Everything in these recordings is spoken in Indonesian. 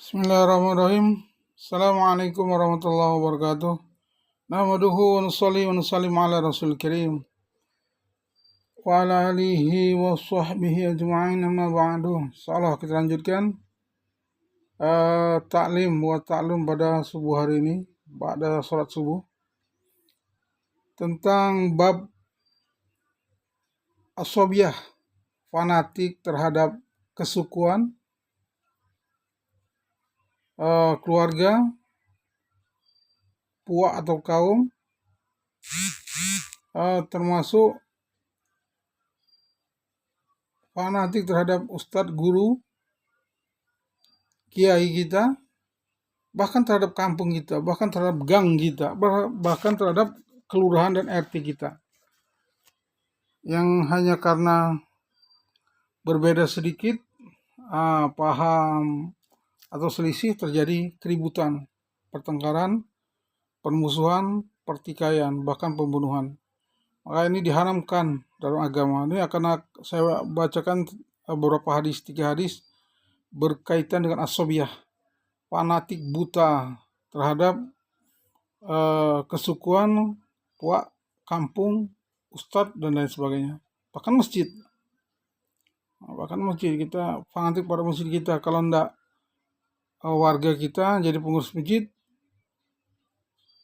Bismillahirrahmanirrahim. Assalamualaikum warahmatullahi wabarakatuh. Nahmaduhu wa nusalli wa nusallim ala rasul karim wa ala alihi wa sahbihi ajma'in amma ba'du. Insyaallah kita lanjutkan taklim wa ta'lum pada subuh hari ini, pada salat subuh, tentang bab asobiyah, fanatik terhadap kesukuan, keluarga, puak atau kaum, termasuk fanatik terhadap ustadz, guru, kiai kita, bahkan terhadap kampung kita, bahkan terhadap gang kita, bahkan terhadap kelurahan dan RT kita, yang hanya karena berbeda sedikit paham atau selisih terjadi keributan, pertengkaran, permusuhan, pertikaian, bahkan pembunuhan. Maka ini diharamkan dalam agama. Ini akan saya bacakan beberapa hadis, 3 hadis berkaitan dengan asobiyah, fanatik buta terhadap kesukuan, puak, kampung, ustadz, dan lain sebagainya. Bahkan masjid. Kita fanatik pada masjid kita. Kalau enggak warga kita jadi pengurus masjid,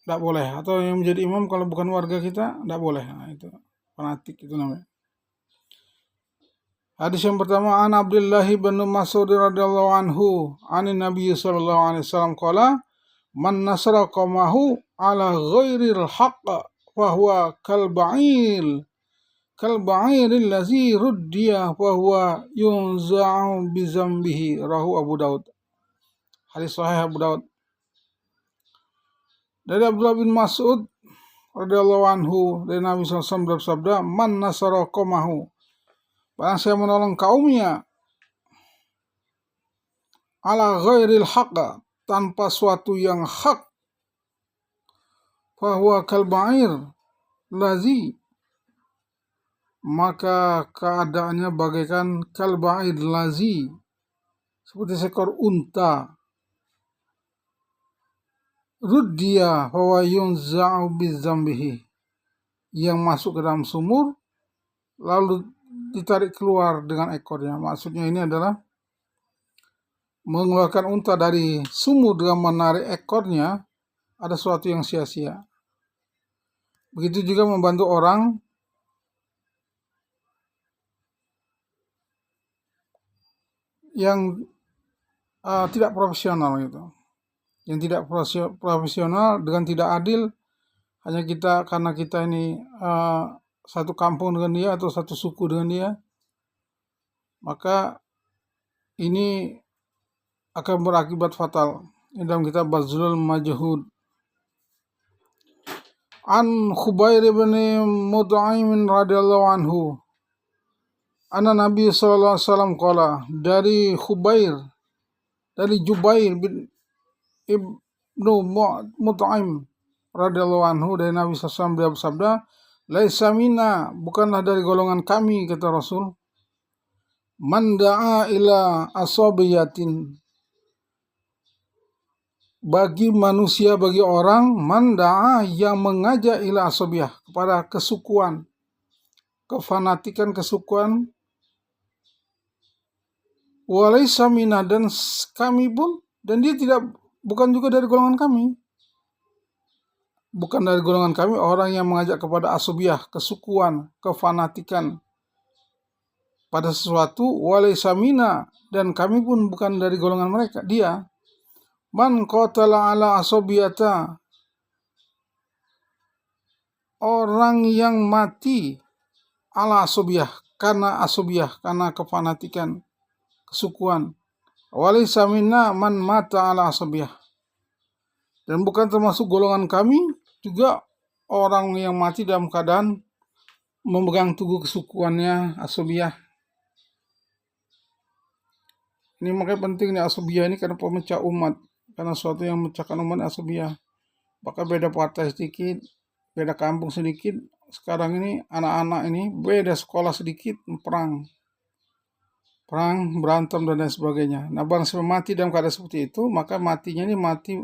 tidak boleh. Atau yang menjadi imam kalau bukan warga kita, tidak boleh. Nah, itu fanatik itu namanya. Hadis yang pertama, an Abdullah bin Mas'ud radhiyallahu anhu, anin Nabi sallallahu alaihi wasallam qala, man nasara qaumahu ala ghairil haqq fa huwa kal ba'il allazi ruddiya fa huwa yunza'u bi zambihi, rahu Abu Daud. Hadis sahih Abu Daud. Dari Abdullah bin Mas'ud radhiyallahu anhu, dari Nabi SAW bersabda, man nasara qaumahu, barang saya menolong kaumnya, ala ghairil haqq, tanpa suatu yang hak, fahuwa kalba'ir lazi, maka keadaannya bagaikan kalba'ir lazi, seperti seekor unta, ruddiya fahuwa yunza'u bizambihi, yang masuk ke dalam sumur lalu ditarik keluar dengan ekornya. Maksudnya ini adalah mengeluarkan unta dari sumur dengan menarik ekornya ada sesuatu yang sia-sia. Begitu juga membantu orang yang tidak profesional gitu. Yang tidak profesional dengan tidak adil, hanya karena kita ini satu kampung dengan dia atau satu suku dengan dia, maka ini akan berakibat fatal. Ini dalam kitab Bazlul Majhud. An Khubair bin Mut'im radhiyallahu anhu, anna Nabi sallallahu alaihi wasallam qala, dari Jubair bin Ibnu Mut'im radhiyallahu anhu, dari Nabi sallallahu alaihi wasallam, dia bersabda, laisa minna, bukanlah dari golongan kami, kata Rasul, man da'a ila asabiyatin, bagi manusia, bagi orang, man da'a, yang mengajak ila asabiyah, kepada kesukuan, kefanatikan kesukuan, walaysa minna, dan kami pun, dan dia bukan juga dari golongan kami. Bukan dari golongan kami orang yang mengajak kepada asabiyah, kesukuan, kefanatikan pada sesuatu, walaysa minna, dan kami pun bukan dari golongan mereka, dia. Man qatala ala asabiyata, orang yang mati ala asabiyah, karena asabiyah, karena kefanatikan, kesukuan. Walaysa minna man mata ala asabiyah, dan bukan termasuk golongan kami juga orang yang mati dalam keadaan memegang teguh kesukuannya, asabiyah. Ini makanya penting nih asabiyah ini, karena pemecah umat. Karena sesuatu yang memecahkan umat asabiyah. Maka beda partai sedikit, beda kampung sedikit, sekarang ini anak-anak ini beda sekolah sedikit, perang perang, berantem, dan lain sebagainya. Nah, barang siapa mati dalam keadaan seperti itu, maka matinya ini mati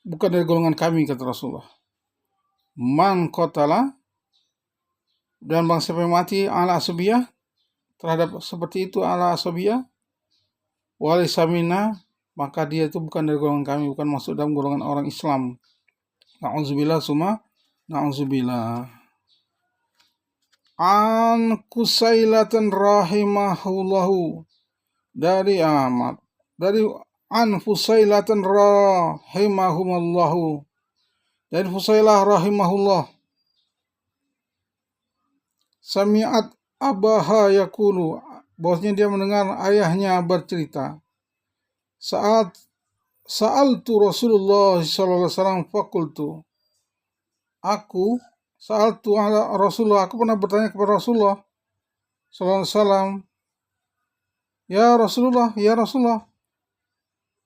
bukan dari golongan kami, kata Rasulullah. Man qatala, dan barang siapa yang mati ala asabiyah, terhadap seperti itu ala asabiyah, walaysa minna, maka dia itu bukan dari golongan kami, bukan masuk dalam golongan orang Islam. Na'udzubillah summa na'udzubillah. An Kusailatan rahimahullahu, dari an Fusailatan rahimahumullahu, dari Fusailah rahimahullah, sami'at abaha yakulu, bahwasanya dia mendengar ayahnya bercerita, sa'altu Rasulullah sallallahu alaihi wasallam faqultu, sa'altu ala Rasulullah, aku pernah bertanya kepada Rasulullah sallallahu alaihi wasallam, ya Rasulullah,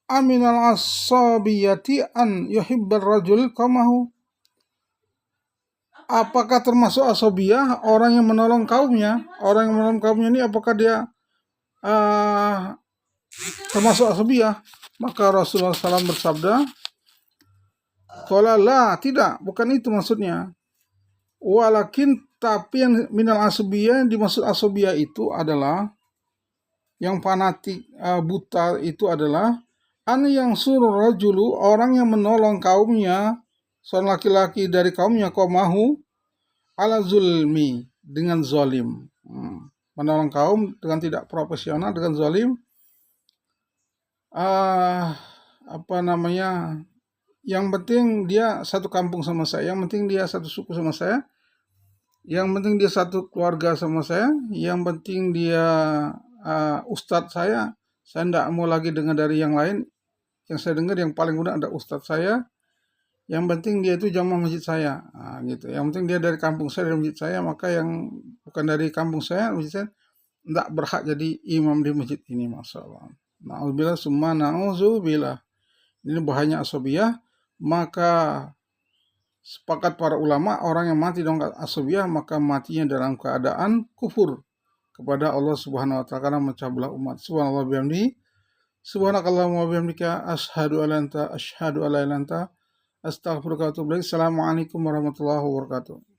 aminal asabiyati an yuhibbar rajul qamahu, apakah termasuk asabiyah orang yang menolong kaumnya? Orang yang menolong kaumnya ini apakah dia termasuk asabiyah? Maka Rasulullah SAW bersabda, qala la, tidak, bukan itu maksudnya. Walakin, tapi yang minal asabiyah, yang dimaksud asabiyah itu adalah yang fanatik, buta itu adalah an yang suruh rajulu, orang yang menolong kaumnya, seorang laki-laki dari kaumnya, qamahu ala zulmi, dengan zalim. Menolong kaum dengan tidak profesional, dengan zalim. Yang penting dia satu kampung sama saya, yang penting dia satu suku sama saya, yang penting dia satu keluarga sama saya, yang penting dia ustadz saya tidak mau lagi dengar dari yang lain. Yang saya dengar yang paling mudah ada ustadz saya, yang penting dia itu jamaah masjid saya, gitu. Yang penting dia dari kampung saya, dari masjid saya, maka yang bukan dari kampung saya, masjid saya, tidak berhak jadi imam di masjid ini. Masalah. Na'udzubillah summa na'udzubillah. Ini bahayanya asabiyah. Maka sepakat para ulama, orang yang mati dengan asabiyah, maka matinya dalam keadaan kufur kepada Allah Subhanahu wa ta'ala, karena memecah belah umat. Subhanallah bihamdihi, subhanakallahumma bihamdika, asyhadu an la ilaha illa anta, astaghfiruka wa atubu ilaik. Assalamualaikum warahmatullahi wabarakatuh.